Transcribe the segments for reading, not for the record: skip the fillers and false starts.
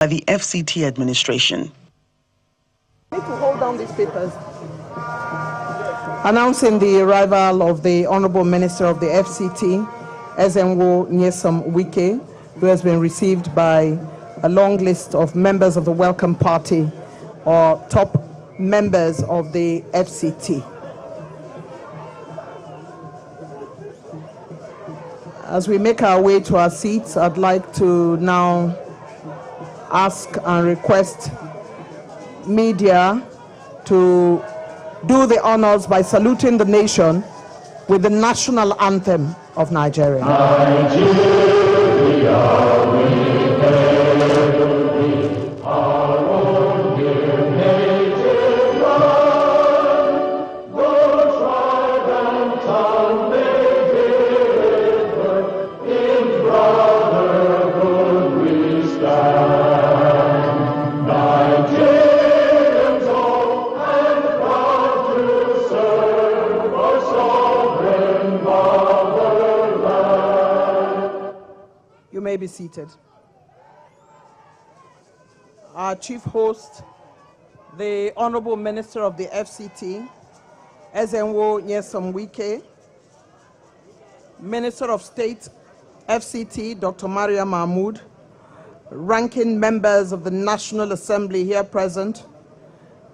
by the FCT administration. I need to hold down these papers. Announcing the arrival of the Honorable Minister of the FCT, Ezenwo Nyesom Wike, who has been received by a long list of members of the Welcome Party or top members of the FCT. As we make our way to our seats, I'd like to now ask and request media to do the honors by saluting the nation with the national anthem of Nigeria. You may be seated. Our chief host, the Honorable Minister of the FCT, Ezenwo Nyesom Wike, Minister of State, FCT, Dr. Maria Mahmood, ranking members of the National Assembly here present,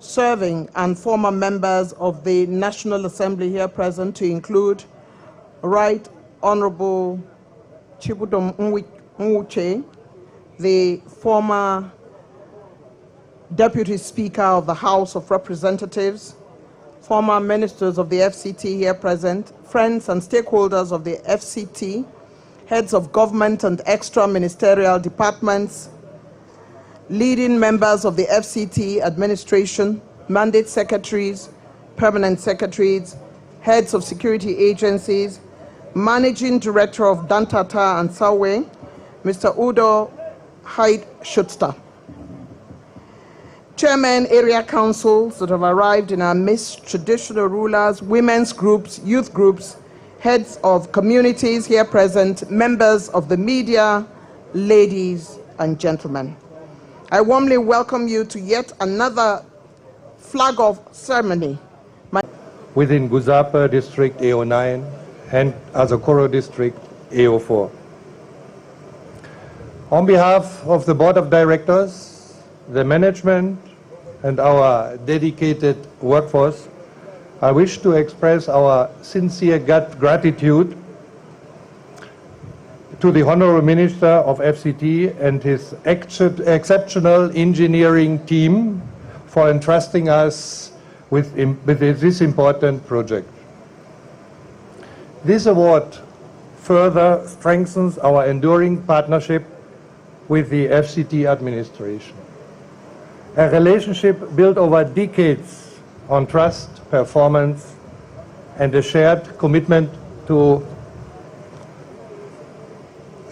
serving and former members of the National Assembly here present, to include Right Honorable Chibudom Nwuche, the former Deputy Speaker of the House of Representatives, former ministers of the FCT here present, friends and stakeholders of the FCT, heads of government and extra-ministerial departments, leading members of the FCT administration, mandate secretaries, permanent secretaries, heads of security agencies, Managing Director of Dantata and Sawe, Mr. Udo Hyde Schuster. Chairmen, area councils that have arrived in our midst, traditional rulers, women's groups, youth groups, heads of communities here present, members of the media, ladies and gentlemen. I warmly welcome you to yet another flag-off ceremony. Within Guzape District A09 and Azokoro District A04. On behalf of the Board of Directors, the management, and our dedicated workforce, I wish to express our sincere gratitude to the Honorable Minister of FCT and his exceptional engineering team for entrusting us with this important project. This award further strengthens our enduring partnership with the FCT administration, a relationship built over decades on trust, performance, and a shared commitment to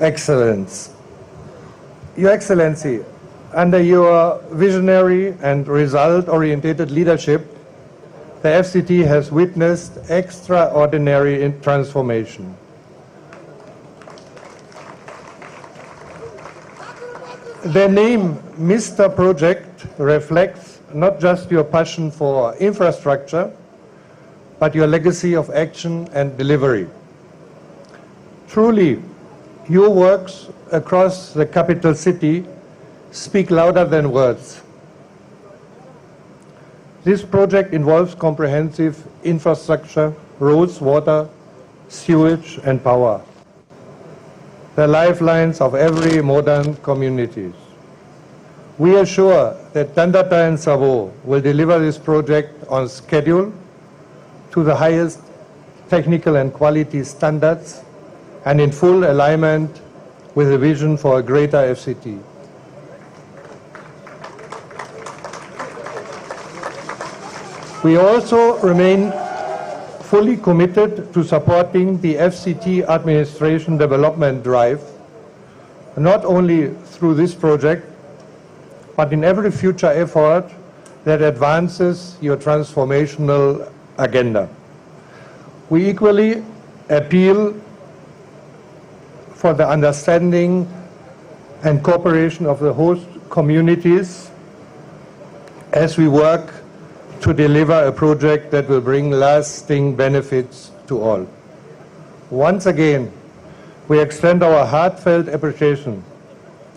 excellence. Your Excellency, under your visionary and result-oriented leadership, the FCT has witnessed extraordinary transformation. The name Mr. Project reflects not just your passion for infrastructure, but your legacy of action and delivery. Truly, your works across the capital city speak louder than words. This project involves comprehensive infrastructure, roads, water, sewage, and power, the lifelines of every modern community. We are sure that Dantata and Savo will deliver this project on schedule to the highest technical and quality standards and in full alignment with the vision for a greater FCT. We also remain fully committed to supporting the FCT administration development drive, not only through this project, but in every future effort that advances your transformational agenda. We equally appeal for the understanding and cooperation of the host communities as we work to deliver a project that will bring lasting benefits to all. Once again, we extend our heartfelt appreciation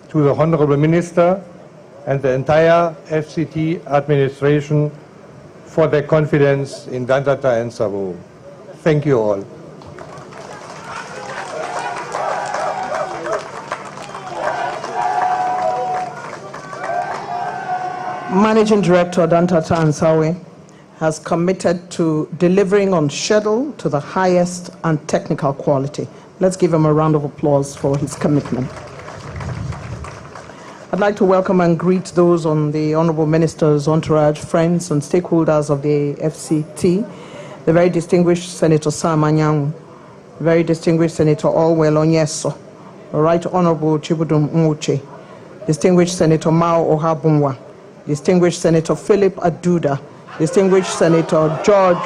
to the Honorable Minister and the entire FCT administration for their confidence in Dantata and Savo. Thank you all. Managing Director Dantata Ansawe has committed to delivering on schedule to the highest and technical quality. Let's give him a round of applause for his commitment. I'd like to welcome and greet those on the Honorable Minister's entourage, friends and stakeholders of the FCT, the very distinguished Senator Sam Anyang, very distinguished Senator Olwell Onyeso, the Right Honorable Chibudum Muche, distinguished Senator Mao Ohabunwa, distinguished Senator Philip Aduda, distinguished Senator George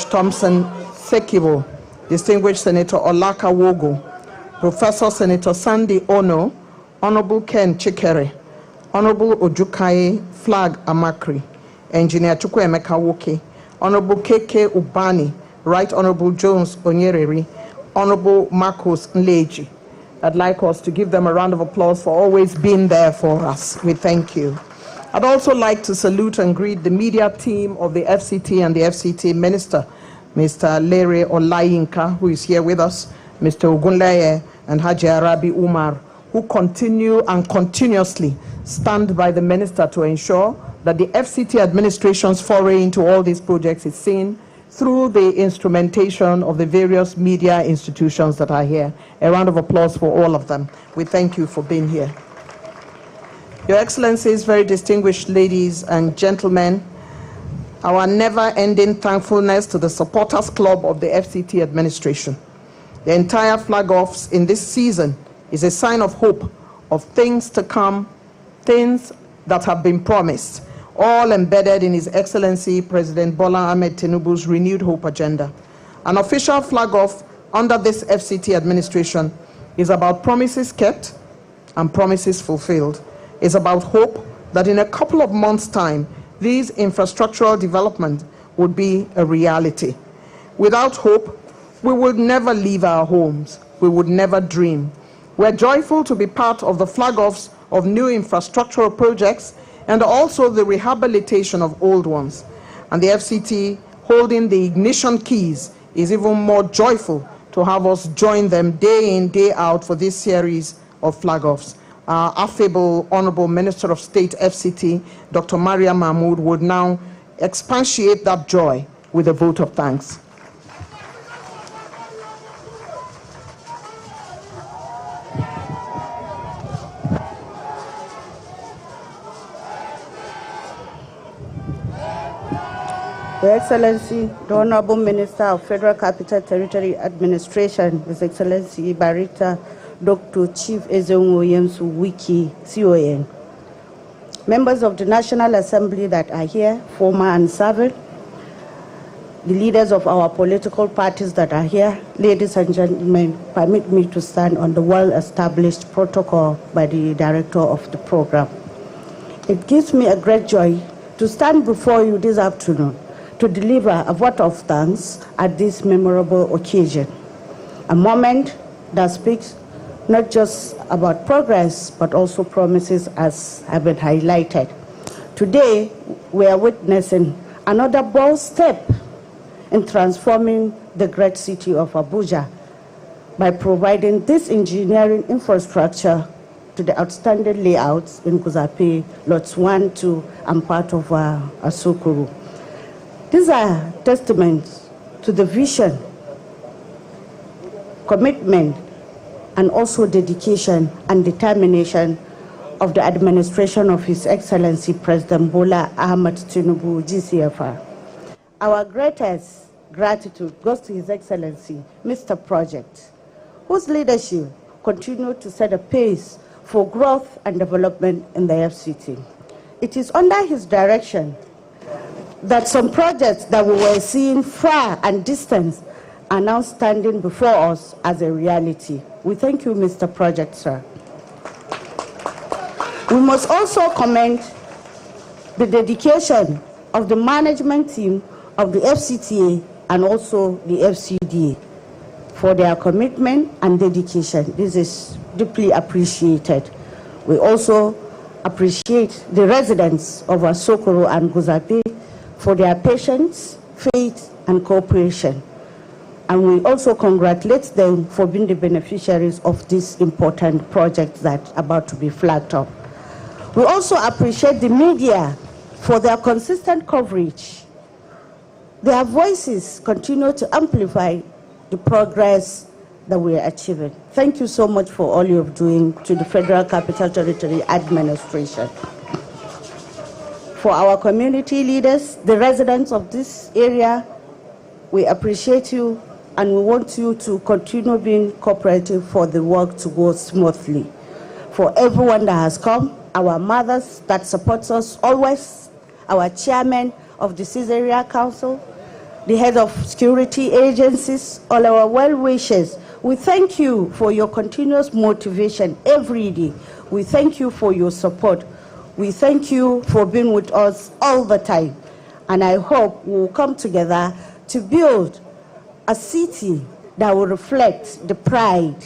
Thompson Sekibo, distinguished Senator Olaka Wogo, Professor Senator Sandy Ono, Honorable Ken Chikere, Honorable Ojukaye Flag Amakri, Engineer Chukwuemeka Woke, Honorable KK Ubani, Right Honorable Jones Onyereri, Honorable Marcos Nleji. I'd like us to give them a round of applause for always being there for us. We thank you. I'd also like to salute and greet the media team of the FCT and the FCT Minister, Mr. Lere Olayinka, who is here with us, Mr. Ogunleye and Haji Arabi Umar, who continue and continuously stand by the Minister to ensure that the FCT administration's foray into all these projects is seen through the instrumentation of the various media institutions that are here. A round of applause for all of them. We thank you for being here. Your Excellencies, very distinguished ladies and gentlemen, our never-ending thankfulness to the Supporters Club of the FCT administration. The entire flag-offs in this season is a sign of hope, of things to come, things that have been promised, all embedded in His Excellency President Bola Ahmed Tinubu's renewed hope agenda. An official flag-off under this FCT administration is about promises kept and promises fulfilled. It's about hope that in a couple of months' time, these infrastructural developments would be a reality. Without hope, we would never leave our homes. We would never dream. We're joyful to be part of the flag-offs of new infrastructural projects and also the rehabilitation of old ones. And the FCT, holding the ignition keys, is even more joyful to have us join them day in, day out for this series of flag-offs. Our affable Honorable Minister of State, FCT, Dr. Maria Mahmood, would now expatiate that joy with a vote of thanks. Your Excellency, the Honorable Minister of Federal Capital Territory Administration, His Excellency Barrister Dr. Chief Ezenwo Yemsu Wiki, CON. Members of the National Assembly that are here, former and serving, the leaders of our political parties that are here, ladies and gentlemen, permit me to stand on the well-established protocol by the director of the program. It gives me a great joy to stand before you this afternoon to deliver a vote of thanks at this memorable occasion, a moment that speaks not just about progress, but also promises as have been highlighted. Today, we are witnessing another bold step in transforming the great city of Abuja by providing this engineering infrastructure to the outstanding layouts in Guzape, lots 1, 2, and part of Asokoro. These are testaments to the vision, commitment, and also dedication and determination of the administration of His Excellency President Bola Ahmed Tinubu, GCFR. Our greatest gratitude goes to His Excellency, Mr. Project, whose leadership continued to set a pace for growth and development in the FCT. It is under his direction that some projects that we were seeing far and distant are now standing before us as a reality. We thank you, Mr. Project, sir. We must also commend the dedication of the management team of the FCTA and also the FCDA for their commitment and dedication. This is deeply appreciated. We also appreciate the residents of Asokoro and Guzape for their patience, faith, and cooperation. And we also congratulate them for being the beneficiaries of this important project that's about to be flagged up. We also appreciate the media for their consistent coverage. Their voices continue to amplify the progress that we are achieving. Thank you so much for all you're doing to the Federal Capital Territory Administration. For our community leaders, the residents of this area, we appreciate you and we want you to continue being cooperative for the work to go smoothly. For everyone that has come, our mothers that supports us always, our chairman of the Caesarea Council, the head of security agencies, all our well-wishers, we thank you for your continuous motivation every day. We thank you for your support. We thank you for being with us all the time. And I hope we'll come together to build a city that will reflect the pride,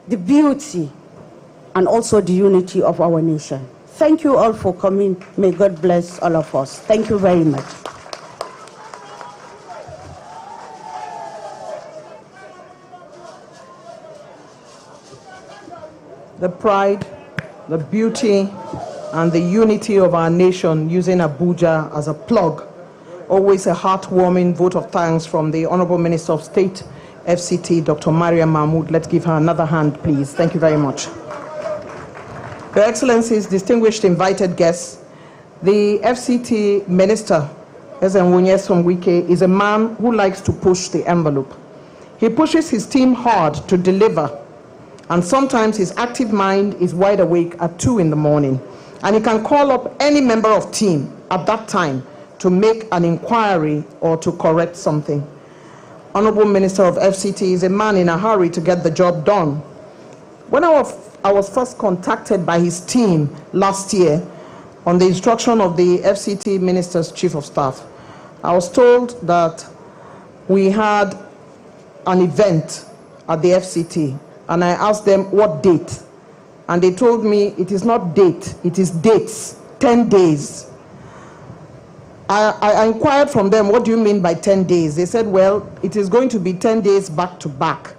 the beauty, and also the unity of our nation. Thank you all for coming. May God bless all of us. Thank you very much. The pride, the beauty, and the unity of our nation, using Abuja as a plug. Always a heartwarming vote of thanks from the Honorable Minister of State, FCT, Dr. Maria Mahmoud. Let's give her another hand, please. Thank you very much. Your Excellencies, distinguished invited guests, the FCT Minister, Ezenwonye Somwike, is a man who likes to push the envelope. He pushes his team hard to deliver, and sometimes his active mind is wide awake at 2 in the morning, and he can call up any member of team at that time to make an inquiry or to correct something. Honorable Minister of FCT is a man in a hurry to get the job done. When I was first contacted by his team last year on the instruction of the FCT Minister's Chief of Staff, I was told that we had an event at the FCT, and I asked them what date, and they told me it is not date, it is dates, 10 days. I inquired from them, what do you mean by 10 days? They said, well, it is going to be 10 days back to back.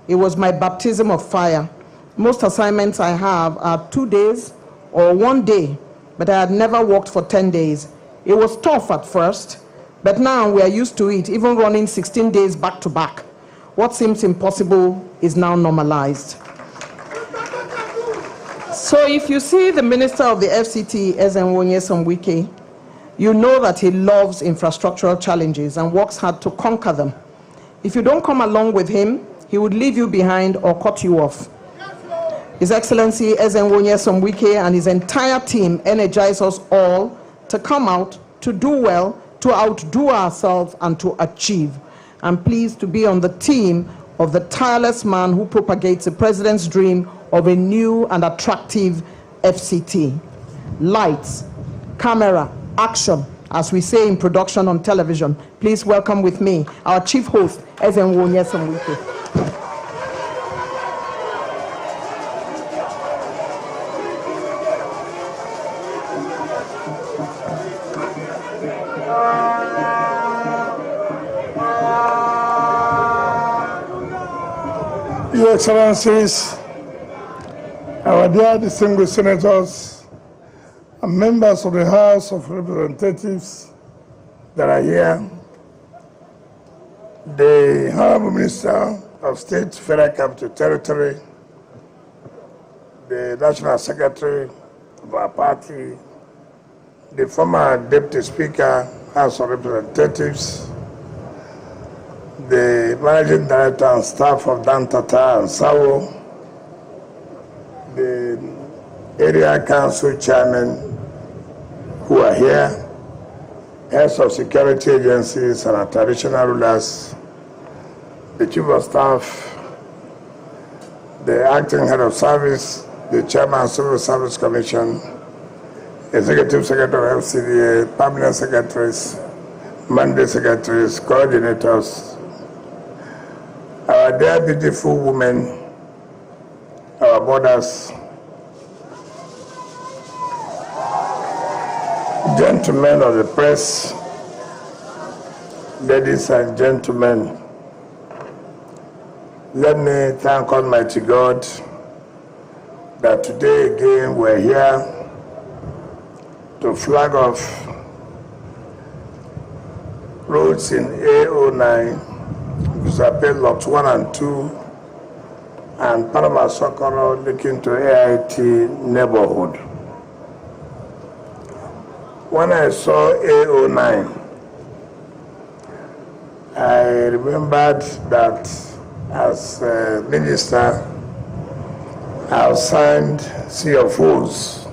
It was my baptism of fire. Most assignments I have are 2 days or 1 day, but I had never worked for 10 days. It was tough at first, but now we are used to it, even running 16 days back to back. What seems impossible is now normalized. So if you see the Minister of the FCT, Ezenwonye Somwike, you know that he loves infrastructural challenges and works hard to conquer them. If you don't come along with him, he would leave you behind or cut you off. His Excellency Ezenwonye Somwike and his entire team energize us all to come out, to do well, to outdo ourselves, and to achieve. I'm pleased to be on the team of the tireless man who propagates the President's dream of a new and attractive FCT. Lights, camera, action, as we say in production on television. Please welcome with me our chief host, Ezenwonye Somwike. Your Excellencies, our dear distinguished senators, and members of the House of Representatives that are here, the Honorable Minister of State, Federal Capital Territory, the National Secretary of our party, the former Deputy Speaker, House of Representatives, the Managing Director and staff of Dantata and Sawo, the Area Council Chairman who are here, heads of security agencies and our traditional rulers, the Chief of Staff, the acting head of service, the chairman, Civil Service Commission, executive secretary of FCDA, permanent secretaries, mandate secretaries, coordinators, our dear beautiful women, our mothers, gentlemen of the press, ladies and gentlemen, let me thank Almighty God that today again we're here to flag off roads in A09, Guzape lots 1 and 2, and Panama Socorro looking to AIT neighborhood. When I saw A09, I remembered that as a minister, I signed Sea of Fools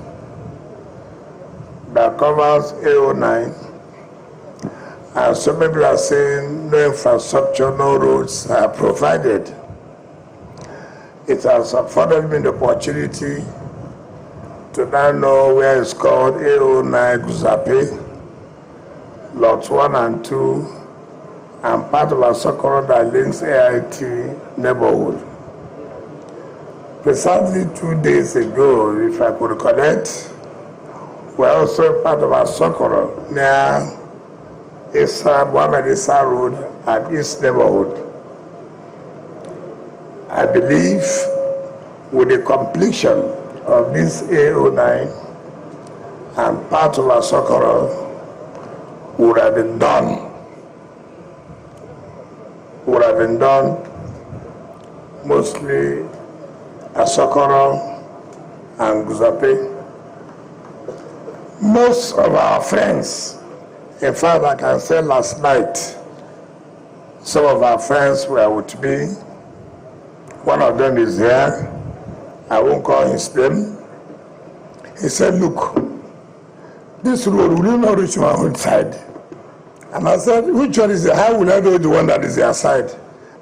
that covers A09, and some people are saying no infrastructure, no roads are provided. It has afforded me the opportunity to now know where it's called A09 Guzape, lots 1 and 2, and part of our Socorro that links AIT neighborhood. Precisely 2 days ago, if I could recollect, we're also part of our Socorro near Mohammed Issa Road at East neighborhood. I believe with the completion of this A09 and part of our Socorro would have been done mostly at Socorro and Guzape. Most of our friends, in fact, I can say last night, some of our friends were with me. One of them is here. I won't call his name. He said, look, this road will not reach my own side. And I said, which one is it? How will I know the one that is their side?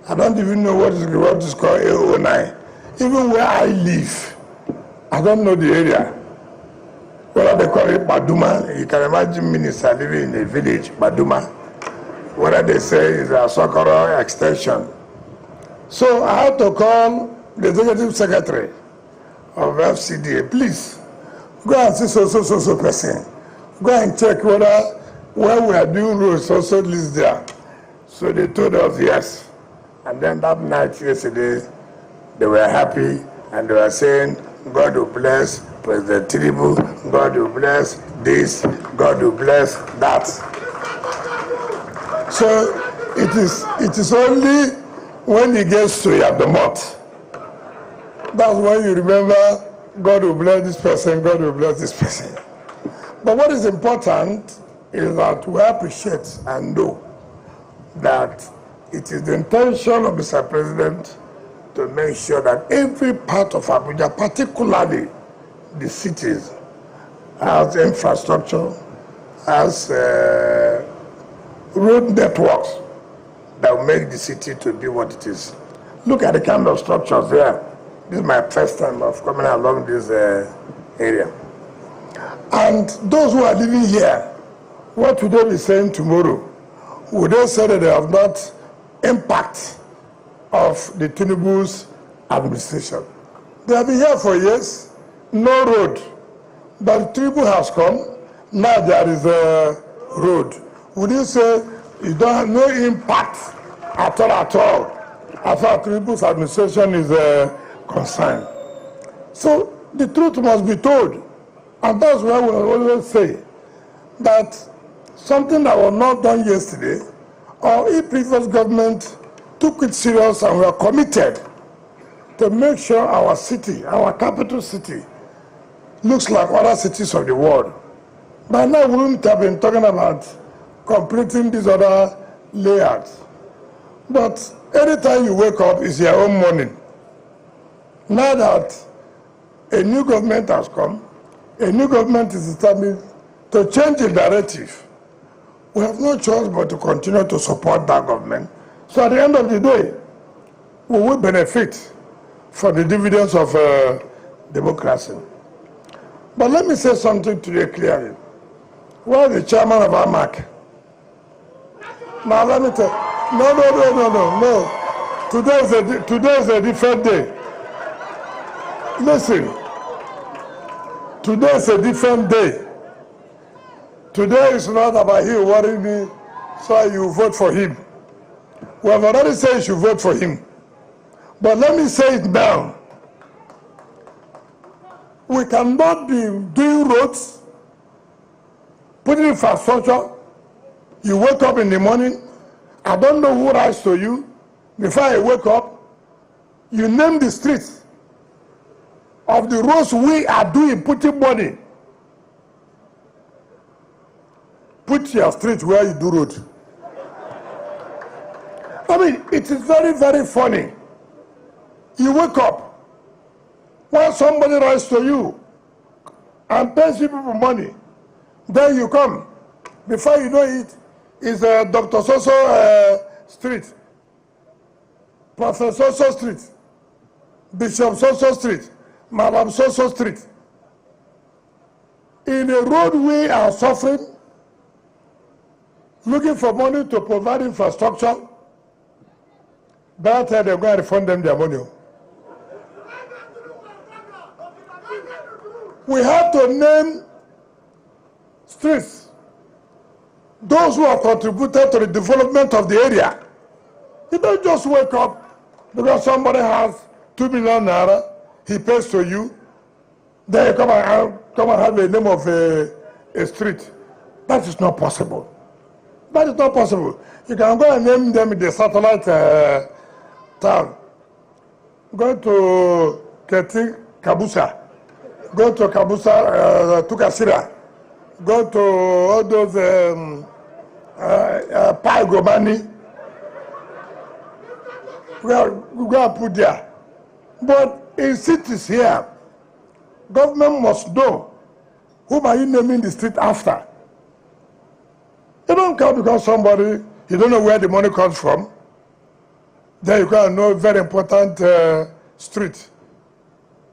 I don't even know what is called A09. Even where I live, I don't know the area. Whether they call it Baduma, you can imagine minister living in a village, Baduma. Whether they say it's a Socorro extension. So I had to call the executive secretary of FCDA, please, go and see so person. Go and check whether where we are doing roads also lives there. So they told us yes. And then that night yesterday, they were happy and they were saying, God will bless President Tinubu, God will bless this, God will bless that. So it is only when he gets to Yabdamot, that's when you remember God will bless this person, God will bless this person. But what is important is that we appreciate and know that it is the intention of Mr. President to make sure that every part of Abuja, particularly the cities, has infrastructure, has road networks that will make the city to be what it is. Look at the kind of structures there. This is my first time of coming along this area. And those who are living here, what would they be saying tomorrow? Would they say that they have not impact of the Tinubu's administration? They have been here for years, no road. But Tinubu has come, now there is a road. Would you say you don't have no impact at all, as far as Tinubu's administration is concerned? So the truth must be told. And that's why we always say that something that was not done yesterday, or if previous government took it serious and were committed to make sure our city, our capital city, looks like other cities of the world, by now we wouldn't have been talking about completing these other layouts. But anytime you wake up, it's your own morning. Now that a new government has come, a new government is established to change the narrative, we have no choice but to continue to support that government. So at the end of the day, we will benefit for the dividends of democracy. But let me say something to you clearly. Where the chairman of AMAC? Now let me tell you. No. Today is a different day. Listen. Today is a different day. Today is not about him worrying me, so you vote for him. We have already said you should vote for him. But let me say it now. We cannot be doing roads, putting infrastructure. You wake up in the morning, I don't know who writes to you. Before I wake up, you name the streets of the roads we are doing, putting money. Put your street where you do road. I mean, it is very, very funny. You wake up, when somebody writes to you and pays you people money, then you come. Before you know it, it's Dr. Soso Street, Professor Soso Street, Bishop Soso Street, Madam Soso Street. In a road we are suffering, looking for money to provide infrastructure. That they're going to refund them their money. We have to name streets, those who have contributed to the development of the area. You don't just wake up because somebody has 2 million naira, he pays to you, then you come and have a name of a street. That is not possible. That is not possible. You can go and name them in the satellite town. Go to Kabusa. Go to Kabusa, Tukasira. Go to all those Paigomani. We go and put there. But in cities here, government must know whom are you naming the street after. You don't come because somebody, you don't know where the money comes from. Then you can know a very important street.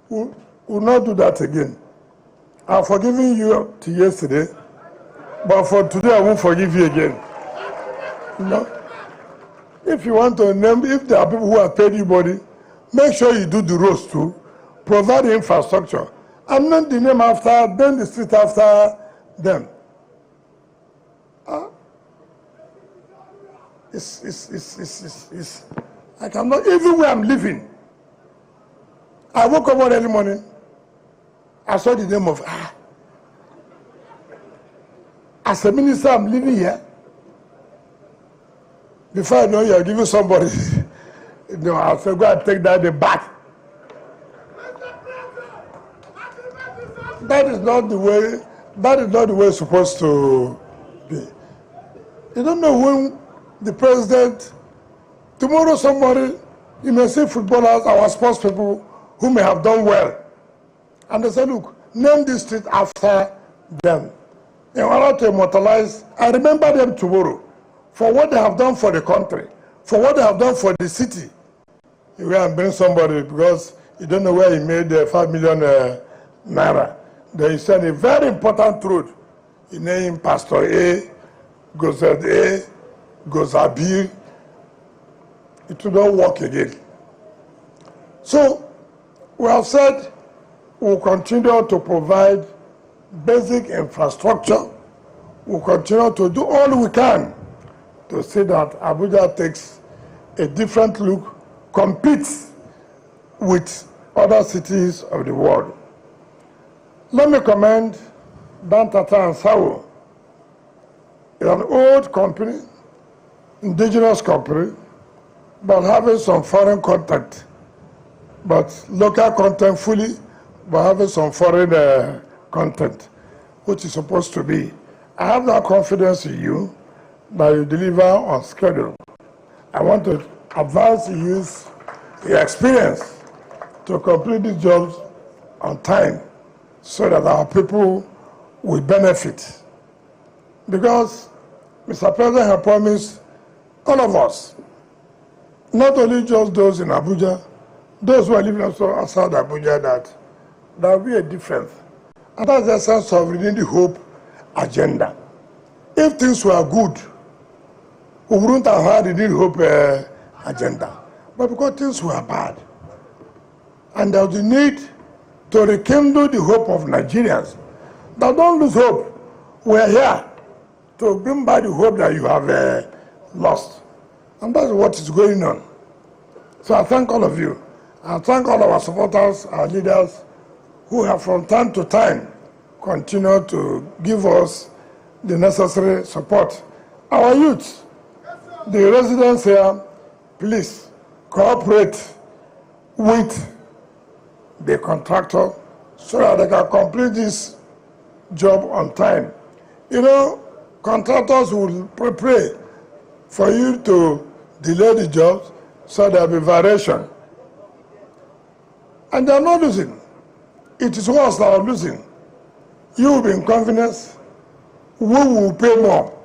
We'll not do that again. I've forgiven you to yesterday, but for today I won't forgive you again. No. If you want to name, if there are people who have paid you money, make sure you do the roads too, provide the infrastructure, and name the name after, then the street after them. I cannot, even where I'm living, I woke up one early morning, I saw the name of, as a minister, I'm living here. Before I know you're giving somebody, I'll say, go and take that back. That is not the way it's supposed to be. You don't know when the president, tomorrow somebody, you may see footballers, our sports people, who may have done well. And they say, look, name this street after them. In order to immortalize, I remember them tomorrow for what they have done for the country, for what they have done for the city. You go and bring somebody because you don't know where he made 5 million naira. They send a very important road. He named Pastor A, Guzape, Guzape. It will not work again. So we have said we'll continue to provide basic infrastructure. We'll continue to do all we can to see that Abuja takes a different look, competes with other cities of the world. Let me commend Dantata and Sawo. It's an old company, indigenous company, but having some foreign contact, but local content fully, but having some foreign content, which is supposed to be. I have that confidence in you that you deliver on schedule. I want to advise you use your experience to complete these jobs on time so that our people will benefit. Because Mr. President has promised all of us, not only just those in Abuja, those who are living outside Abuja, that there will be a difference. And that's the essence of Renewing the Hope agenda. If things were good, we wouldn't have had the Renewing Hope agenda. But because things were bad, and there was the need to rekindle the hope of Nigerians, now don't lose hope. We're here to bring back the hope that you have lost. And that's what is going on. So I thank all of you. I thank all of our supporters, our leaders, who have from time to time continued to give us the necessary support. Our youth, the residents here, please cooperate with the contractor so that they can complete this job on time. You know, contractors will pray for you to delay the jobs so there will be variation. And they are not losing. It is us that are losing. You will be in confidence. We will pay more.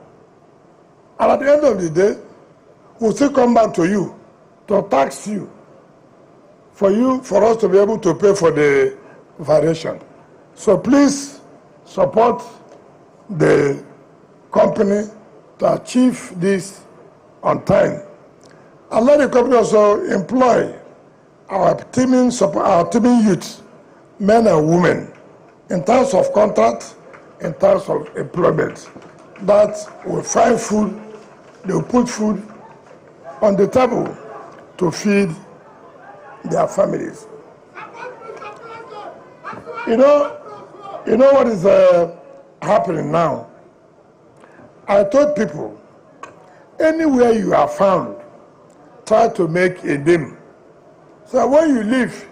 And at the end of the day, we'll still come back to you to tax you for us to be able to pay for the variation. So please support the company to achieve this on time. And let the company also employ our teaming youth, men and women, in terms of contract, in terms of employment, that will find food, they will put food on the table to feed their families. You know what is happening now? I told people, anywhere you are found, try to make a name. So when you leave,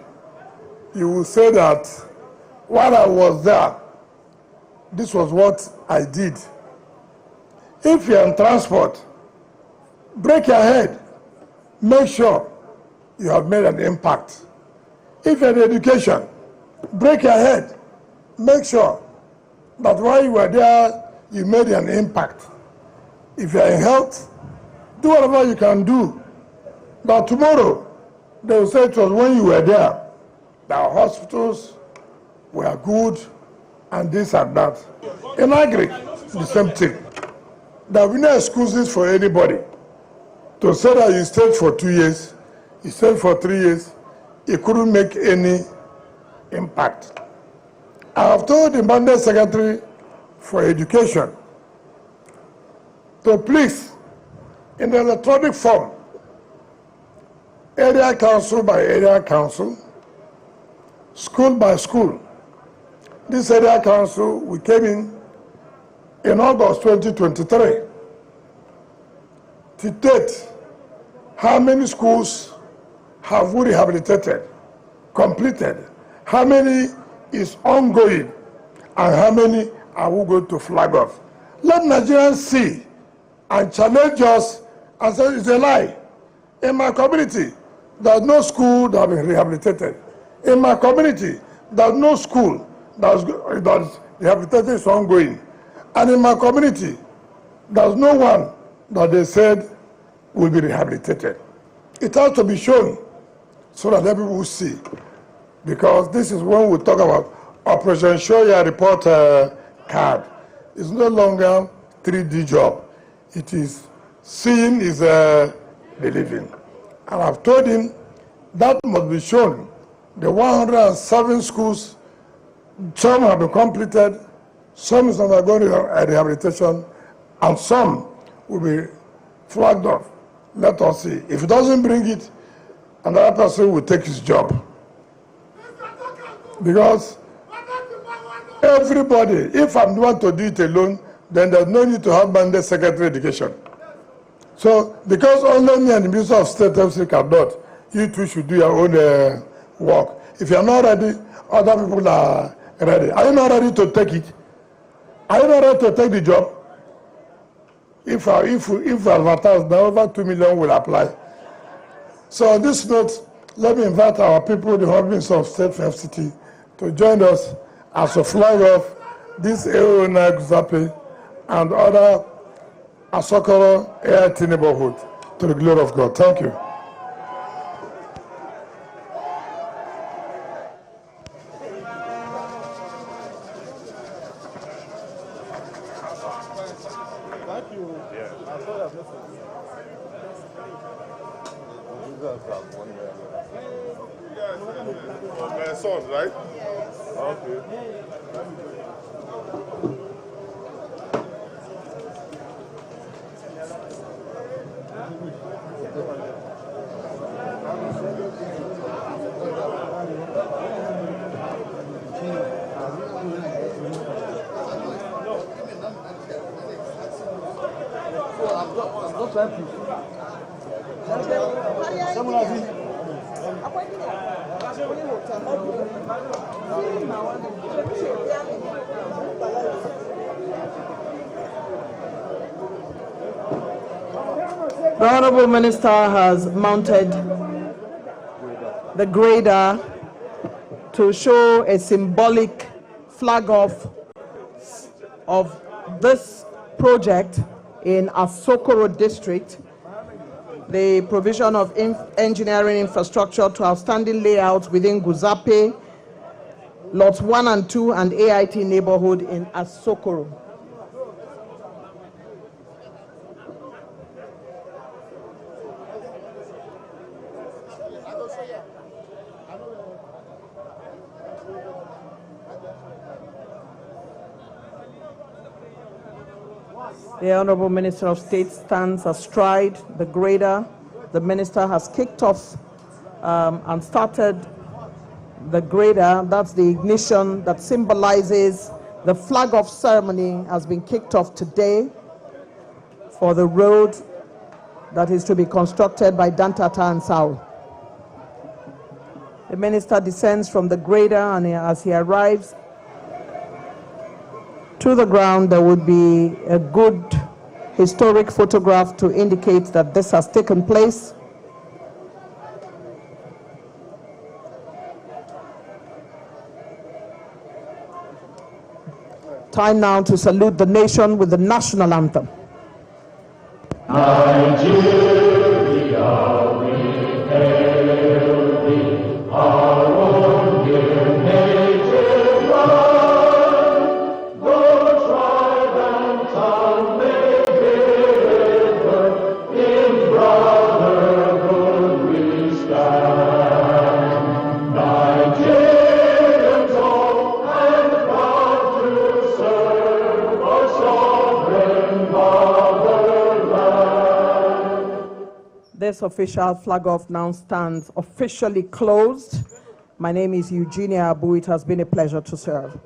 you will say that while I was there, this was what I did. If you're in transport, break your head. Make sure you have made an impact. If you're in education, break your head. Make sure that while you were there, you made an impact. If you're in health, do whatever you can do. But tomorrow, they will say it was when you were there that our hospitals were good and this and that. In agri, the same thing. There will be no excuses for anybody to say that you stayed for 2 years, you stayed for 3 years, you couldn't make any impact. I have told the Mandate Secretary for Education to please, in the electronic form, area council by area council, school by school. This area council, we came in August 2023. To date, how many schools have we rehabilitated, completed? How many is ongoing? And how many are we going to flag off? Let Nigerians see and challenge us and say it's a lie. In my community, there's no school that has been rehabilitated. In my community, there's no school that's rehabilitated is ongoing. And in my community, there's no one that they said will be rehabilitated. It has to be shown so that everyone will see. Because this is when we talk about Operation Show Your Report card. It's no longer 3D job. It is seeing is believing. And I've told him that must be shown. The 107 schools, some have been completed, some is undergoing rehabilitation, and some will be flagged off. Let us see. If it doesn't bring it, another person will take his job. Because everybody, if I'm the one to do it alone, then there's no need to have Mandate Secretary Education. So, because only me and the Minister of State FC cannot, you two should do your own work. If you're not ready, other people are ready. Are you not ready to take it? Are you not ready to take the job? If advertised, now over 2 million will apply. So on this note, let me invite our people, the Minister of State for FCT, to join us as a flag off this A09 Guzape and other Asokoro AIT neighborhood to the glory of God. Thank you. My son, right? Okay. The Honorable Minister has mounted the grader to show a symbolic flag off of this project in Asokoro district, the provision of engineering infrastructure to outstanding layouts within Guzape, lots 1 and 2 and AIT neighborhood in Asokoro. The Honorable Minister of State stands astride the grader. The Minister has kicked off and started the grader. That's the ignition that symbolizes the flag off ceremony has been kicked off today for the road that is to be constructed by Dantata and Sao. The Minister descends from the grader, and as he arrives to the ground, there would be a good historic photograph to indicate that this has taken place. Time now to salute the nation with the national anthem. Nigeria, we hail thee, our own dear native land. Though tribe and tongue may differ, in brotherhood we stand. Nigerians all and proud to serve our sovereign motherland. This official flag off now stands officially closed. My name is Eugenia Abu. It has been a pleasure to serve.